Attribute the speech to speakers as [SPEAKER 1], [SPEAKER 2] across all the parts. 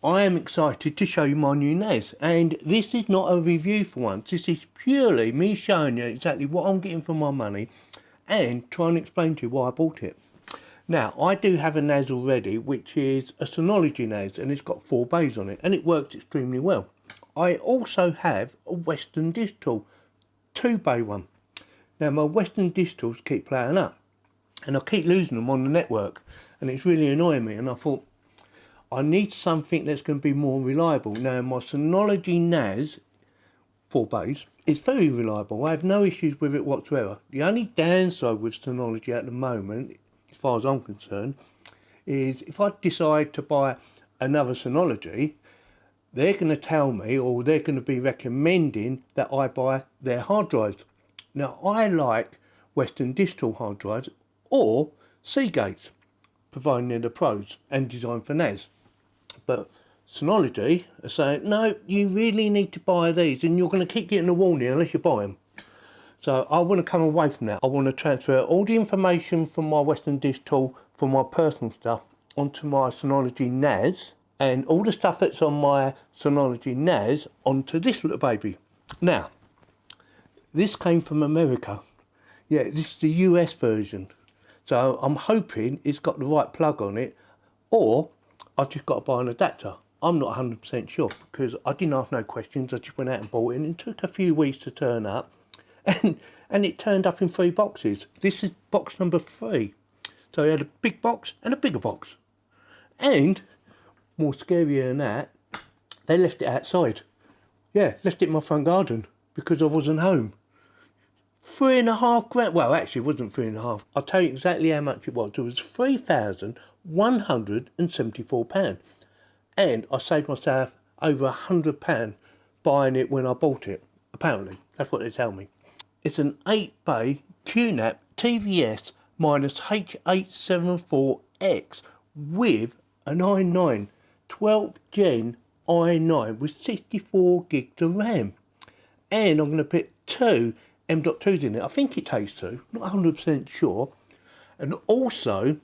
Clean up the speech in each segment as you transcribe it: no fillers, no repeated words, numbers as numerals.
[SPEAKER 1] I am excited to show you my new NAS, and this is not a review for once. This is purely me showing you exactly what I'm getting for my money and trying to explain to you why I bought it. Now, I do have a NAS already, which is a Synology NAS, and it's got 4 bays on it, and it works extremely well. I also have a Western Digital 2-bay one. Now, my Western Digitals keep playing up, and I keep losing them on the network, and it's really annoying me, and I thought, I need something that's going to be more reliable. Now, my Synology NAS, 4 bays, is very reliable. I have no issues with it whatsoever. The only downside with Synology at the moment, as far as I'm concerned, is if I decide to buy another Synology, they're going to tell me, or they're going to be recommending that I buy their hard drives. Now, I like Western Digital hard drives or Seagate's, providing they're the pros and designed for NAS. But Synology are saying, no, you really need to buy these, and you're going to keep getting a warning unless you buy them. So I want to come away from that. I want to transfer all the information from my Western Digital, from my personal stuff, onto my Synology NAS, and all the stuff that's on my Synology NAS onto this little baby. Now, this came from America. Yeah, this is the US version. So I'm hoping it's got the right plug on it, or I've just got to buy an adapter. I'm not 100% sure, because I didn't ask no questions. I just went out and bought it, and it took a few weeks to turn up. And it turned up in 3 boxes. This is box number 3. So I had a big box and a bigger box. And, more scarier than that, they left it outside. Yeah, left it in my front garden, because I wasn't home. £3.5 grand. Well, actually it wasn't 3.5. I'll tell you exactly how much it was. It was £3,174. And I saved myself over £100 buying it when I bought it. Apparently, that's what they tell me. It's an 8-bay QNAP TVS-h874X with an i9 12th gen i9 with 64 gigs of RAM. And I'm going to put 2 M.2s in it. I think it takes 2, not 100% sure. And also,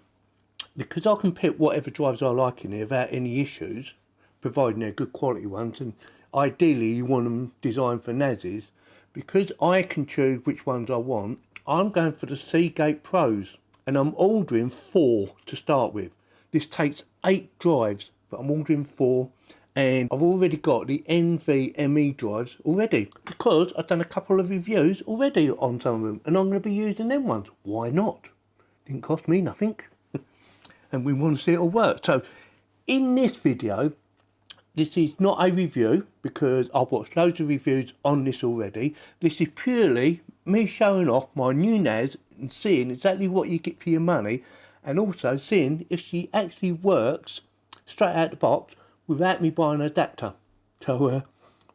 [SPEAKER 1] because I can pick whatever drives I like in here without any issues, providing they're good quality ones, and ideally you want them designed for NASes, because I can choose which ones I want, I'm going for the Seagate Pros, and I'm ordering 4 to start with. This takes 8 drives, but I'm ordering 4, and I've already got the NVMe drives already, because I've done a couple of reviews already on some of them, and I'm going to be using them ones. Why not? Didn't cost me nothing. And we want to see it all work. So in this video, this is not a review, because I've watched loads of reviews on this already. This is purely me showing off my new NAS and seeing exactly what you get for your money, and also seeing if she actually works straight out the box without me buying an adapter. So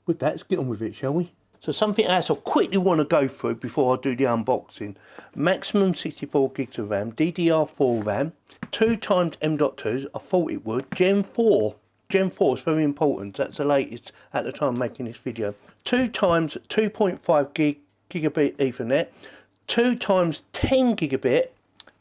[SPEAKER 1] with that, let's get on with it, shall we? So something else I quickly want to go through before I do the unboxing. Maximum 64 gigs of RAM, DDR4 RAM, 2 times M.2s, I thought it would, Gen 4. Gen 4 is very important, that's the latest at the time making this video. 2 times 2.5 gigabit Ethernet, 2 times 10 gigabit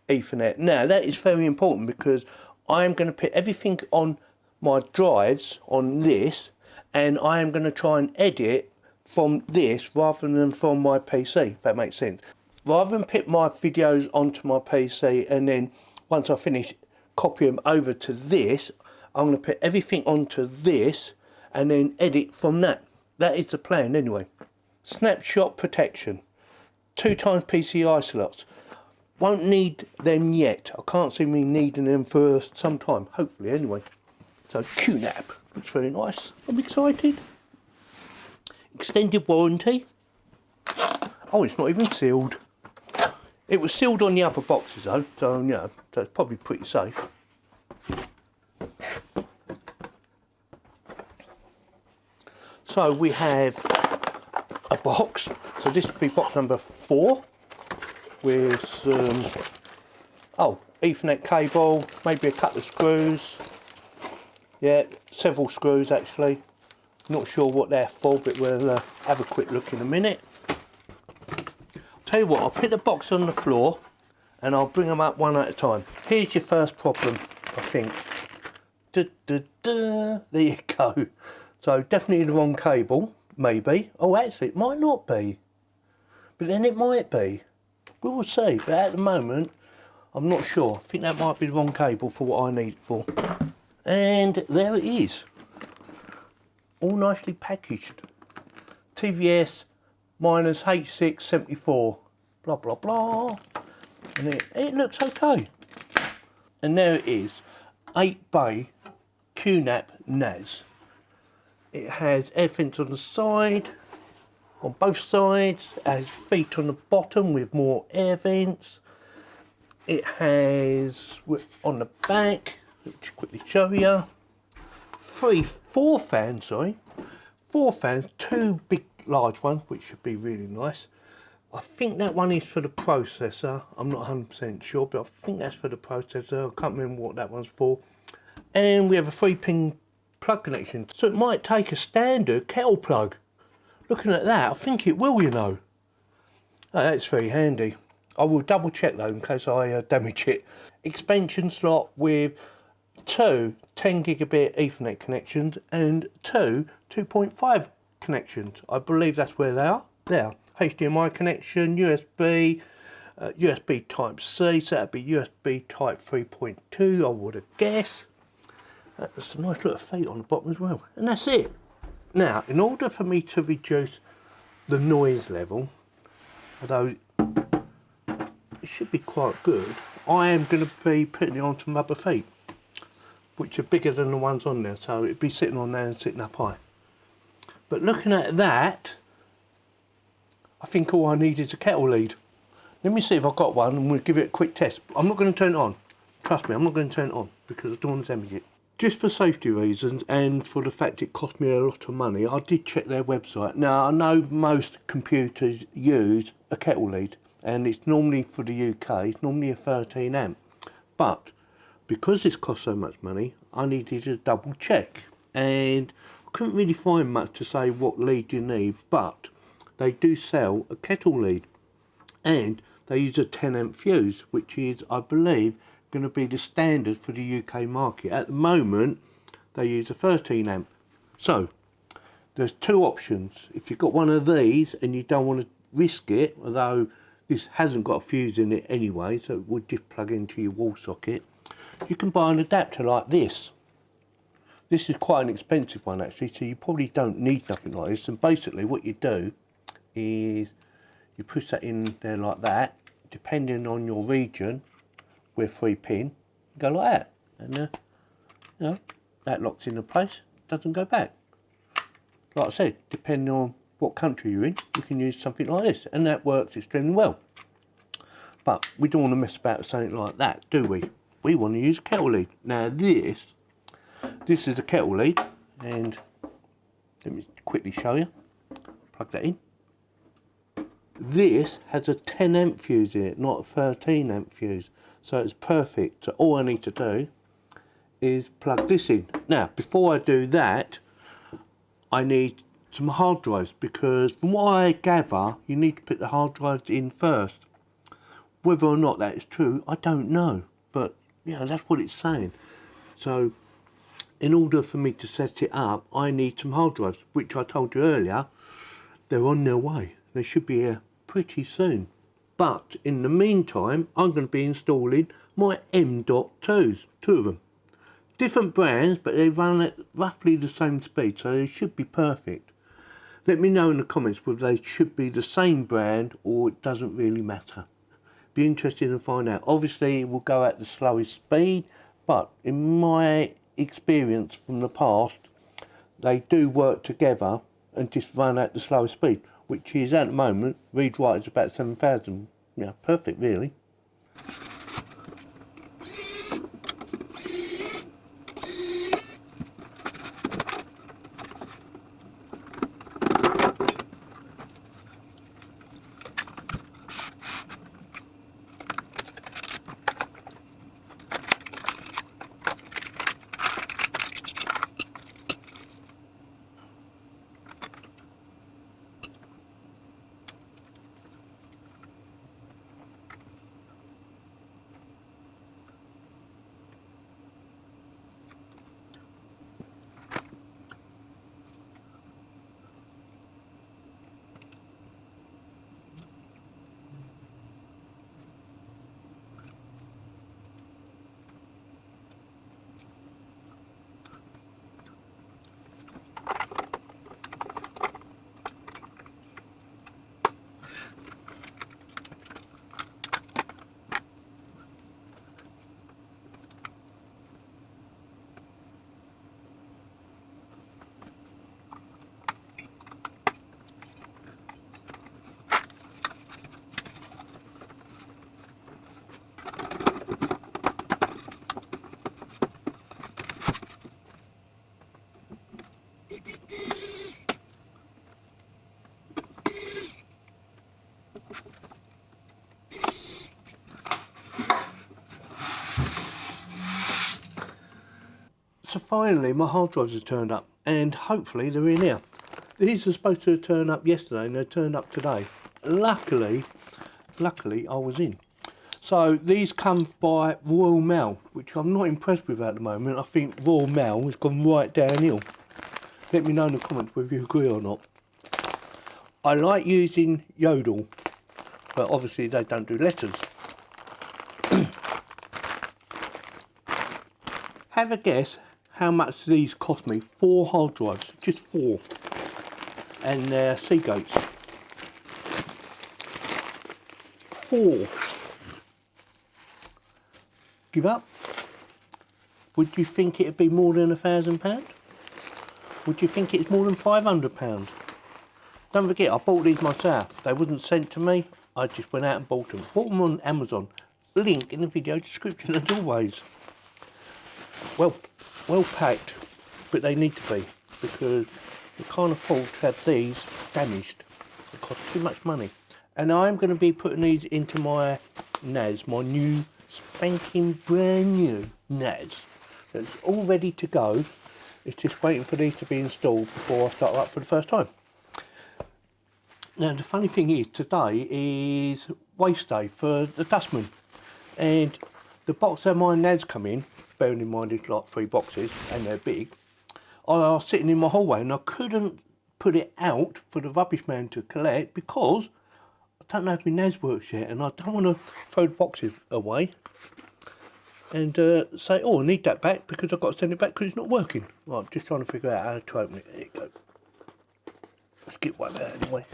[SPEAKER 1] Ethernet. Now that is very important, because I am going to put everything on my drives on this, and I am going to try and edit from this rather than from my PC, if that makes sense. Rather than put my videos onto my PC and then once I finish copy them over to this, I'm going to put everything onto this and then edit from that. That is the plan anyway. Snapshot protection. 2 times PCIe slots. Won't need them yet. I can't see me needing them for some time, hopefully anyway. So QNAP, looks very nice. I'm excited. Extended warranty. Oh, it's not even sealed. It was sealed on the other boxes though, so you know, so it's probably pretty safe. So we have a box. So this would be box number 4 with some Ethernet cable, maybe a couple of screws. Yeah, several screws actually. Not sure what they're for, but we'll have a quick look in a minute. Tell you what, I'll put the box on the floor and I'll bring them up one at a time. Here's your first problem, I think. There you go. So definitely the wrong cable, maybe. Oh, actually, it might not be. But then it might be. We will see. But at the moment, I'm not sure. I think that might be the wrong cable for what I need it for. And there it is. All nicely packaged. TVS-h874. Blah, blah, blah. And it looks okay. And there it is. 8-bay Qnap NAS. It has air vents on the side, on both sides. It has feet on the bottom with more air vents. It has, on the back, let's quickly show you, four fans, 2 big large ones, which should be really nice. I think that one is for the processor. I'm not 100% sure, but I think that's for the processor. I can't remember what that one's for. And we have a 3-pin plug connection. So it might take a standard kettle plug. Looking at that, I think it will, you know. Oh, that's very handy. I will double check though in case I damage it. Expansion slot with 2 10 gigabit Ethernet connections and 2 2.5 connections. I believe that's where they are. There. HDMI connection, USB, USB Type C, so that'd be USB Type 3.2, I would have guessed. There's a nice little feet on the bottom as well. And that's it. Now, in order for me to reduce the noise level, although it should be quite good, I am going to be putting it onto rubber feet, which are bigger than the ones on there, so it'd be sitting on there and sitting up high. But looking at that, I think all I need is a kettle lead. Let me see if I've got one and we'll give it a quick test. I'm not going to turn it on. Trust me, I'm not going to turn it on because I don't want to damage it. Just for safety reasons and for the fact it cost me a lot of money, I did check their website. Now, I know most computers use a kettle lead and it's normally for the UK, it's normally a 13 amp. But because this costs so much money, I needed to double check. And I couldn't really find much to say what lead you need, but they do sell a kettle lead and they use a 10 amp fuse, which is, I believe, going to be the standard for the UK market. At the moment, they use a 13 amp. So, there's 2 options. If you've got one of these and you don't want to risk it, although this hasn't got a fuse in it anyway, so it would just plug into your wall socket, you can buy an adapter like this. This is quite an expensive one actually, so you probably don't need nothing like this. And basically what you do is you push that in there like that, depending on your region, with 3-pin, go like that, and you know, that locks into place, doesn't go back. Like I said, depending on what country you're in, you can use something like this, and that works extremely well. But we don't want to mess about with something like that, do we? We want to use a kettle lead. Now this is a kettle lead, and let me quickly show you. Plug that in. This has a 10 amp fuse in it, not a 13 amp fuse. So it's perfect. So all I need to do is plug this in. Now, before I do that, I need some hard drives, because from what I gather, you need to put the hard drives in first. Whether or not that is true, I don't know. But, you know, that's what it's saying. So, in order for me to set it up, I need some hard drives, which I told you earlier, they're on their way. They should be here pretty soon. But in the meantime, I'm going to be installing my M.2s, 2 of them. Different brands, but they run at roughly the same speed, so they should be perfect. Let me know in the comments whether they should be the same brand or it doesn't really matter. Be interested to find out. Obviously, it will go at the slowest speed, but in my experience from the past, they do work together and just run at the slowest speed, which is at the moment, read write is about 7,000. Yeah, perfect really. So finally my hard drives have turned up, and hopefully they're in here. These are supposed to turn up yesterday and they turned up today. Luckily I was in. So these come by Royal Mail, which I'm not impressed with at the moment. I think Royal Mail has gone right downhill. Let me know in the comments whether you agree or not. I like using Yodel, but obviously they don't do letters. Have a guess how much these cost me. 4 hard drives, just 4. And they're Seagates. 4. Give up? Would you think it'd be more than £1,000? Would you think it's more than £500? Don't forget, I bought these myself. They wasn't sent to me. I just went out and bought them. Bought them on Amazon. Link in the video description as always. Well packed, but they need to be, because we can't afford to have these damaged. It costs too much money. And I'm going to be putting these into my NAS, my new spanking brand new NAS. It's all ready to go. It's just waiting for these to be installed before I start up for the first time. Now the funny thing is, today is waste day for the dustman, and the box that my NAS come in, bearing in mind it's like 3 boxes and they're big, are sitting in my hallway, and I couldn't put it out for the rubbish man to collect because I don't know if my NAS works yet, and I don't want to throw the boxes away and say, oh, I need that back because I've got to send it back because it's not working. Right, I'm just trying to figure out how to open it. There you go. Let's get one out anyway.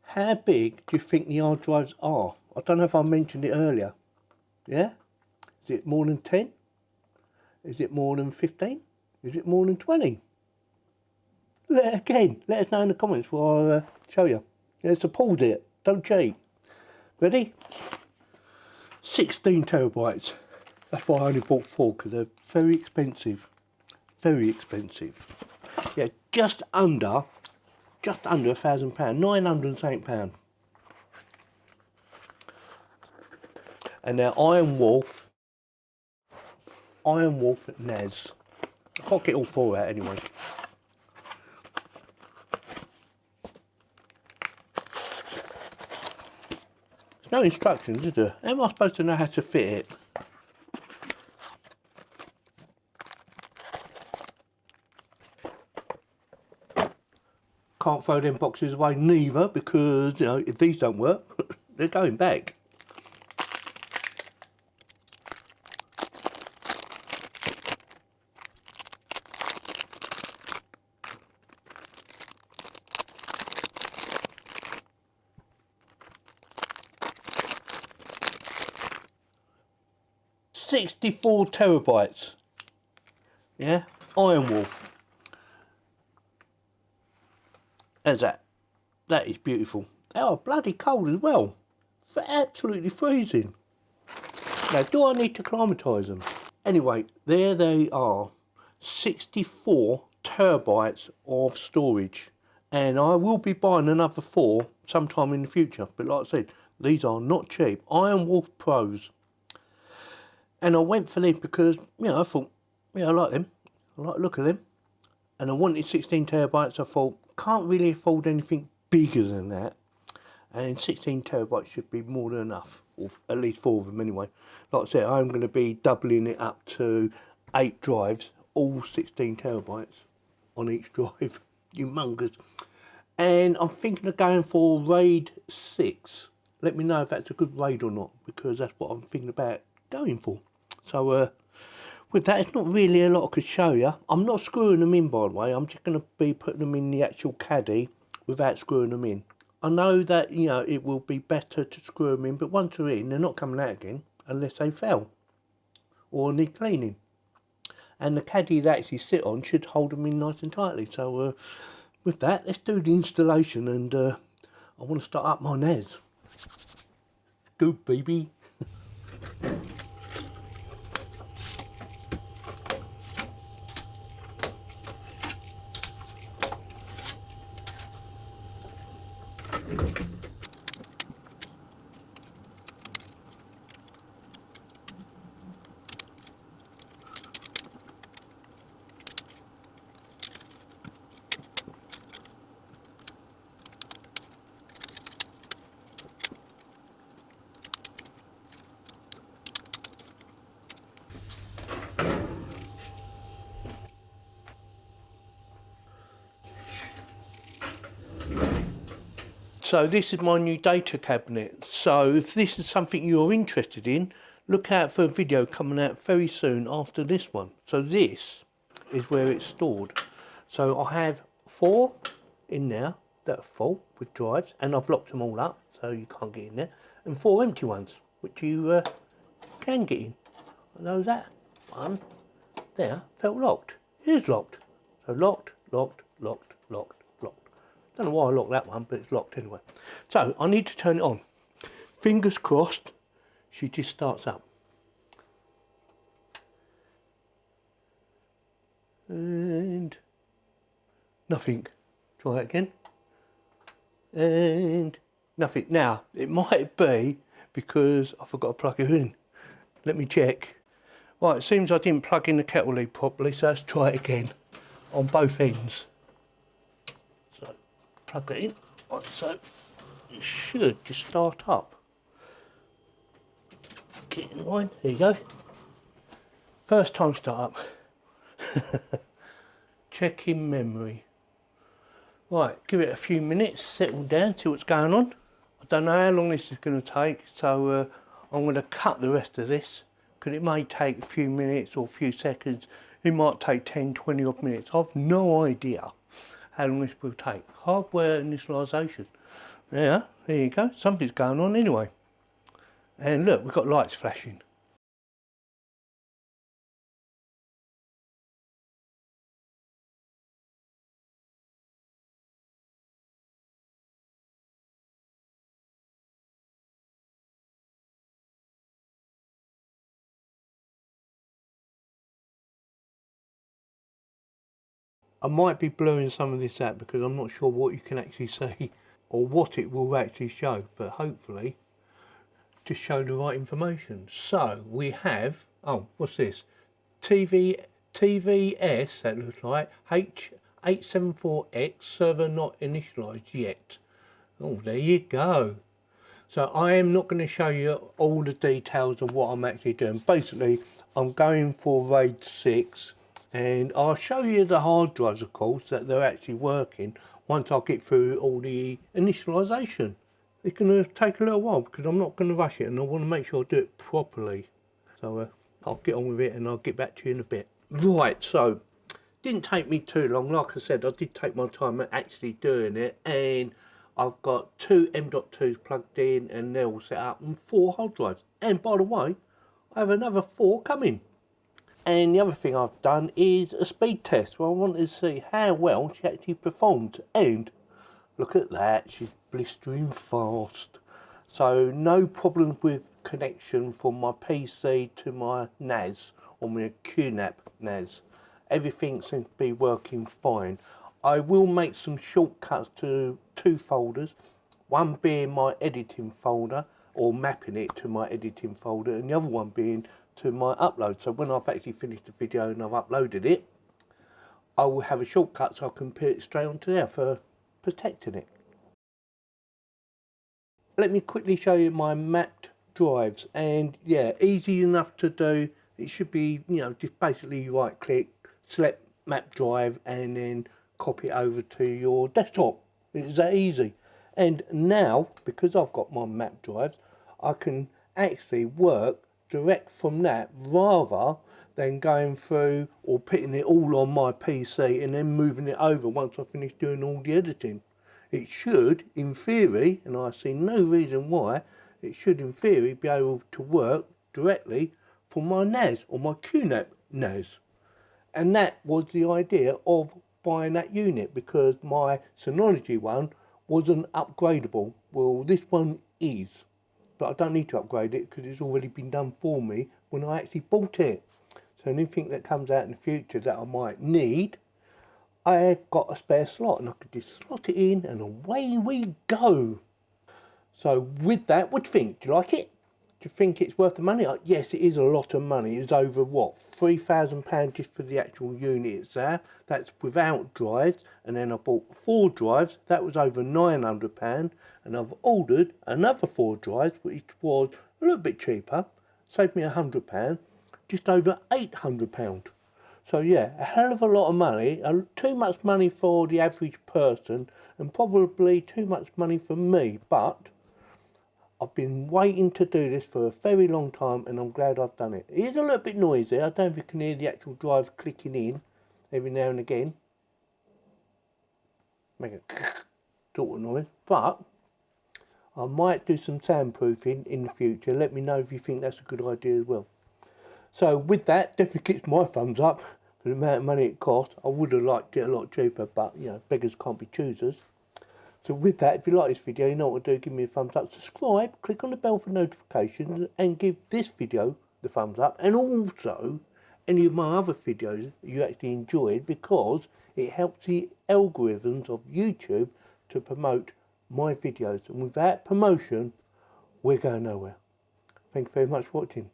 [SPEAKER 1] How big do you think the hard drives are? I don't know if I mentioned it earlier. Yeah? Is it more than 10? Is it more than 15? Is it more than 20? Again, let us know in the comments before I show you. It's a pause it. Don't cheat. Ready? 16 terabytes. That's why I only bought 4, because they're very expensive. Very expensive. Yeah, just under £1,000, £908. And they're IronWolf NAS. I can't get all 4 out anyway. There's no instructions, is there? How am I supposed to know how to fit it? Can't throw them boxes away neither, because, you know, if these don't work, they're going back. £64 terabytes. Yeah, IronWolf. There's that. That is beautiful. They are bloody cold as well. They're absolutely freezing. Now, do I need to climatise them? Anyway, there they are. 64 terabytes of storage. And I will be buying another 4 sometime in the future. But like I said, these are not cheap. IronWolf Pros. And I went for these because, you know, I thought, yeah, I like them. I like the look of them. And I wanted 16 terabytes. I thought, can't really afford anything bigger than that. And 16 terabytes should be more than enough. Or at least 4 of them anyway. Like I said, I'm going to be doubling it up to 8 drives. All 16 terabytes on each drive. Humongous. And I'm thinking of going for RAID 6. Let me know if that's a good RAID or not, because that's what I'm thinking about going for. So with that, it's not really a lot I could show you. I'm not screwing them in, by the way. I'm just going to be putting them in the actual caddy without screwing them in. I know that, you know, it will be better to screw them in, but once they're in, they're not coming out again unless they fail or need cleaning. And the caddy they actually sit on should hold them in nice and tightly. So with that, let's do the installation, and I want to start up my NAS. Go, baby. So this is my new data cabinet. So if this is something you're interested in, look out for a video coming out very soon after this one. So this is where it's stored. So I have 4 in there that are full with drives, and I've locked them all up so you can't get in there, and 4 empty ones which you can get in. I know that one there felt locked. Here's locked. So locked, locked, locked, locked, locked. Don't know why I locked that one, but it's locked anyway. So I need to turn it on. Fingers crossed she just starts up. And nothing. Try it again. And nothing. Now, it might be because I forgot to plug it in. Let me check. Right, it seems I didn't plug in the kettle lead properly, so let's try it again on both ends. So, plug it in. Right, so it should just start up. Get it in line. There you go. First time start up. Checking memory. Right, give it a few minutes, settle down, see what's going on. I don't know how long this is going to take, so I'm going to cut the rest of this, because it may take a few minutes or a few seconds. It might take 10, 20 odd minutes. I've no idea how long this will take. Hardware initialization. Yeah, there you go. Something's going on anyway. And look, we've got lights flashing. I might be blurring some of this out because I'm not sure what you can actually see or what it will actually show, but hopefully to show the right information. So we have, oh, what's this? TVS, that looks like, H874X, server not initialized yet. Oh, there you go. So I am not going to show you all the details of what I'm actually doing. Basically, I'm going for RAID 6, and I'll show you the hard drives, of course, that they're actually working once I get through all the initialization. It's going to take a little while because I'm not going to rush it, and I want to make sure I do it properly. So I'll get on with it and I'll get back to you in a bit. Right, so didn't take me too long. Like I said, I did take my time at actually doing it, and I've got 2 M.2s plugged in and they're all set up, and 4 hard drives. And by the way, I have another 4 coming. And the other thing I've done is a speed test where I wanted to see how well she actually performed. And look at that, she's blistering fast. So no problems with connection from my PC to my NAS or my Qnap NAS. Everything seems to be working fine. I will make some shortcuts to 2 folders, one being my editing folder, or mapping it to my editing folder, and the other one being to my upload. So when I've actually finished the video and I've uploaded it, I will have a shortcut so I can put it straight onto there for protecting it. Let me quickly show you my mapped drives, and yeah, easy enough to do. It should be, you know, just basically right click, select map drive, and then copy it over to your desktop. It's that easy. And now, because I've got my map drives, I can actually work direct from that rather than going through or putting it all on my PC and then moving it over once I finish doing all the editing. It should, in theory, and I see no reason why, it should in theory be able to work directly from my NAS or my Qnap NAS. And that was the idea of buying that unit, because my Synology one wasn't upgradable. Well, this one is, but I don't need to upgrade it because it's already been done for me when I actually bought it. So anything that comes out in the future that I might need, I've got a spare slot and I could just slot it in and away we go. So with that, what do you think? Do you like it? Do you think it's worth the money? Yes, it is a lot of money. It's over, what, £3,000 just for the actual unit itself. That's without drives. And then I bought 4 drives. That was over £900. And I've ordered another 4 drives, which was a little bit cheaper. Saved me £100. Just over £800. So yeah, a hell of a lot of money, too much money for the average person, and probably too much money for me, but I've been waiting to do this for a very long time, and I'm glad I've done it. It is a little bit noisy. I don't know if you can hear the actual drive clicking in every now and again. Make a sort of noise, but I might do some soundproofing in the future. Let me know if you think that's a good idea as well. So with that, definitely gets my thumbs up for the amount of money it cost. I would have liked it a lot cheaper, but you know, beggars can't be choosers. So with that, if you like this video, you know what to do, give me a thumbs up, subscribe, click on the bell for notifications, and give this video the thumbs up, and also any of my other videos you actually enjoyed, because it helps the algorithms of YouTube to promote my videos, and without promotion, we're going nowhere. Thank you very much for watching.